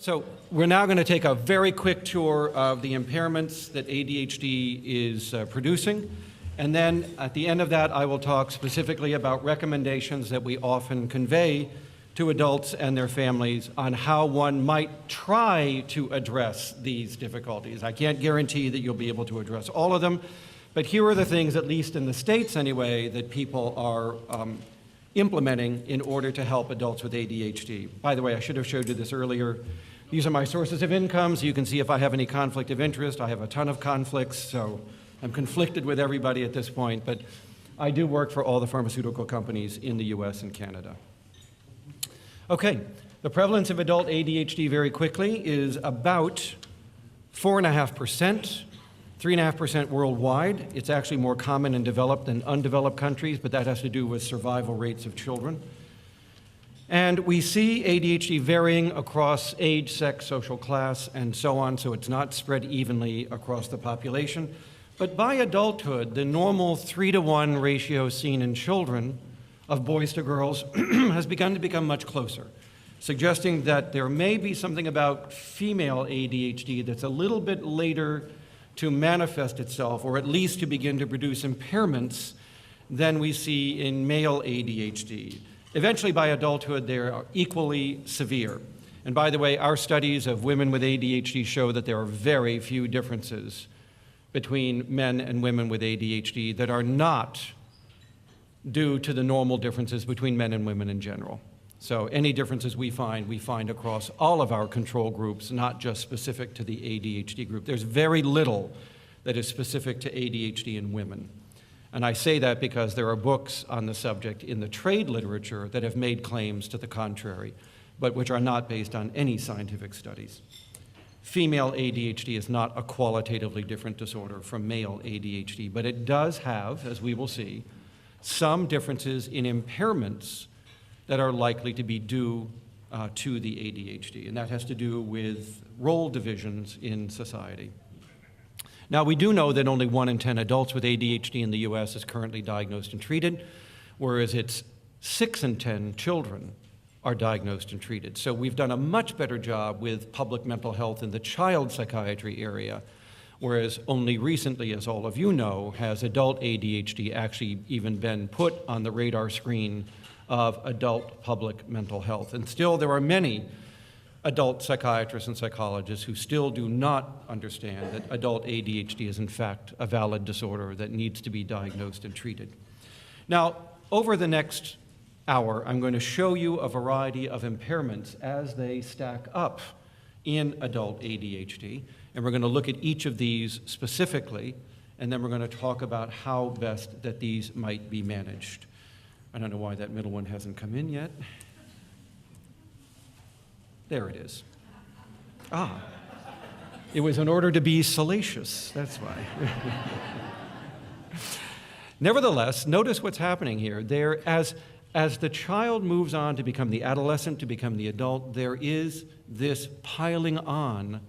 So we're now going to take a very quick tour of the impairments that ADHD is producing. And then at the end of that, I will talk specifically about recommendations that we often convey to adults and their families on how one might try to address these difficulties. I can't guarantee that you'll be able to address all of them, but here are the things, at least in the States anyway, that people are implementing in order to help adults with ADHD. By the way, I should have showed you this earlier. These are my sources of income, so you can see if I have any conflict of interest. I have a ton of conflicts, so I'm conflicted with everybody at this point, but I do work for all the pharmaceutical companies in the US and Canada. Okay, the prevalence of adult ADHD very quickly is about 4.5%, 3.5% worldwide. It's actually more common in developed than undeveloped countries, but that has to do with survival rates of children. And we see ADHD varying across age, sex, social class, and so on, so it's not spread evenly across the population. But by adulthood, the normal 3-to-1 ratio seen in children of boys to girls has begun to become much closer, suggesting that there may be something about female ADHD that's a little bit later to manifest itself, or at least to begin to produce impairments than we see in male ADHD. Eventually, by adulthood, they are equally severe. And by the way, our studies of women with ADHD show that there are very few differences between men and women with ADHD that are not due to the normal differences between men and women in general. So any differences we find across all of our control groups, not just specific to the ADHD group. There's very little that is specific to ADHD in women. And I say that because there are books on the subject in the trade literature that have made claims to the contrary, but which are not based on any scientific studies. Female ADHD is not a qualitatively different disorder from male ADHD, but it does have, as we will see, some differences in impairments that are likely to be due to the ADHD, and that has to do with role divisions in society. Now, we do know that only 1 in 10 adults with ADHD in the US is currently diagnosed and treated, whereas it's 6 in 10 children are diagnosed and treated. So we've done a much better job with public mental health in the child psychiatry area, whereas only recently, as all of you know, has adult ADHD actually even been put on the radar screen of adult public mental health. And still, there are many adult psychiatrists and psychologists who still do not understand that adult ADHD is in fact a valid disorder that needs to be diagnosed and treated. Now, over the next hour, I'm going to show you a variety of impairments as they stack up in adult ADHD, and we're going to look at each of these specifically, and then we're going to talk about how best that these might be managed. I don't know why that middle one hasn't come in yet. There it is. Ah, it was in order to be salacious, that's why. Nevertheless, notice what's happening here. As the child moves on to become the adolescent, to become the adult, there is this piling on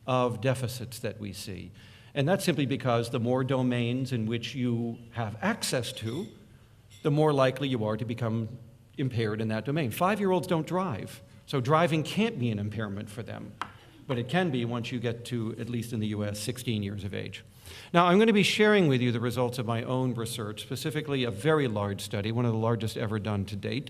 of deficits that we see. And that's simply because the more domains in which you have access to, the more likely you are to become impaired in that domain. 5-year-olds don't drive. So driving can't be an impairment for them, but it can be once you get to, at least in the US, 16 years of age. Now, I'm going to be sharing with you the results of my own research, specifically a very large study, one of the largest ever done to date,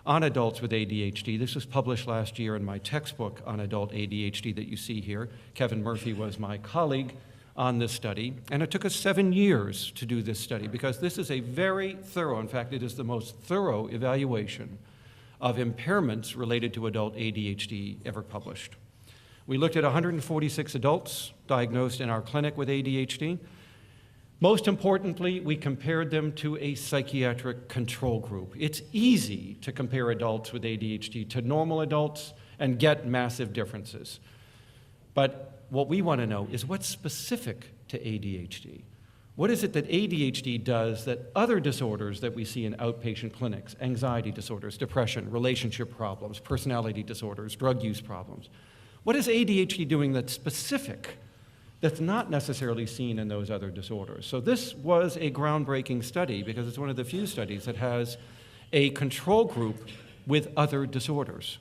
on adults with ADHD. This was published last year in my textbook on adult ADHD that you see here. Kevin Murphy was my colleague on this study, and it took us 7 years to do this study because this is a very thorough, in fact, it is the most thorough evaluation of impairments related to adult ADHD ever published. We looked at 146 adults diagnosed in our clinic with ADHD. Most importantly, we compared them to a psychiatric control group. It's easy to compare adults with ADHD to normal adults and get massive differences. But what we want to know is what's specific to ADHD. What is it that ADHD does that other disorders that we see in outpatient clinics, anxiety disorders, depression, relationship problems, personality disorders, drug use problems, what is ADHD doing that's specific, that's not necessarily seen in those other disorders? So this was a groundbreaking study because it's one of the few studies that has a control group with other disorders.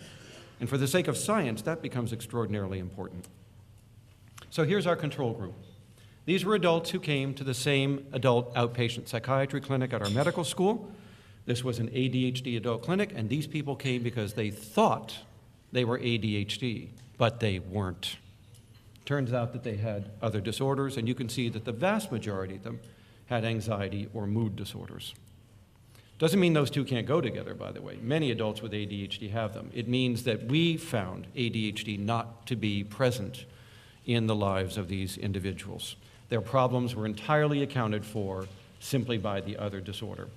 And for the sake of science, that becomes extraordinarily important. So here's our control group. These were adults who came to the same adult outpatient psychiatry clinic at our medical school. This was an ADHD adult clinic, and these people came because they thought they were ADHD, but they weren't. Turns out that they had other disorders, and you can see that the vast majority of them had anxiety or mood disorders. Doesn't mean those two can't go together, by the way. Many adults with ADHD have them. It means that we found ADHD not to be present in the lives of these individuals. Their problems were entirely accounted for simply by the other disorder.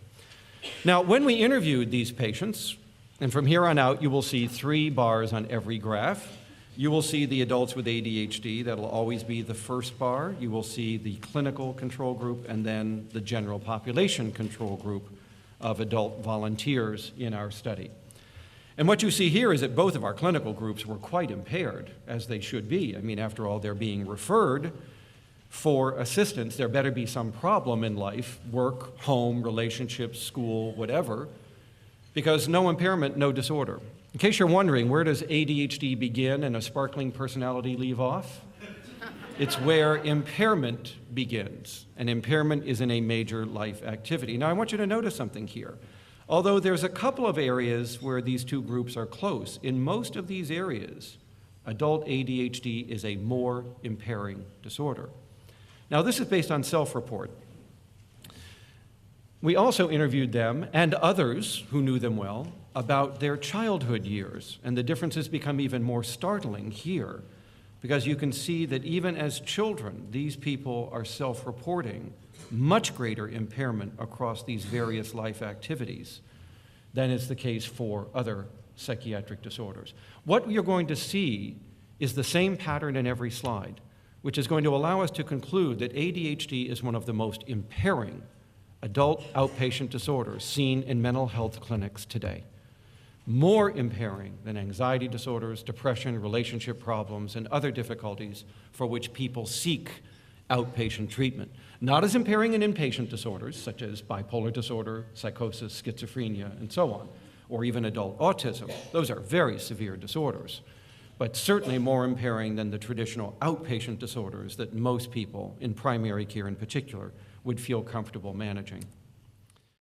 Now, when we interviewed these patients, and from here on out, you will see 3 bars on every graph. You will see the adults with ADHD. That'll always be the first bar. You will see the clinical control group and then the general population control group of adult volunteers in our study. And what you see here is that both of our clinical groups were quite impaired, as they should be. I mean, after all, they're being referred for assistance. There better be some problem in life, work, home, relationships, school, whatever, because no impairment, no disorder. In case you're wondering, where does ADHD begin and a sparkling personality leave off? It's where impairment begins, and impairment is in a major life activity. Now, I want you to notice something here. Although there's a couple of areas where these two groups are close, in most of these areas, adult ADHD is a more impairing disorder. Now, this is based on self-report. We also interviewed them and others who knew them well about their childhood years, and the differences become even more startling here, because you can see that even as children, these people are self-reporting much greater impairment across these various life activities than is the case for other psychiatric disorders. What you're going to see is the same pattern in every slide, which is going to allow us to conclude that ADHD is one of the most impairing adult outpatient disorders seen in mental health clinics today. More impairing than anxiety disorders, depression, relationship problems, and other difficulties for which people seek outpatient treatment. Not as impairing in inpatient disorders, such as bipolar disorder, psychosis, schizophrenia, and so on, or even adult autism. Those are very severe disorders, but certainly more impairing than the traditional outpatient disorders that most people, in primary care in particular, would feel comfortable managing.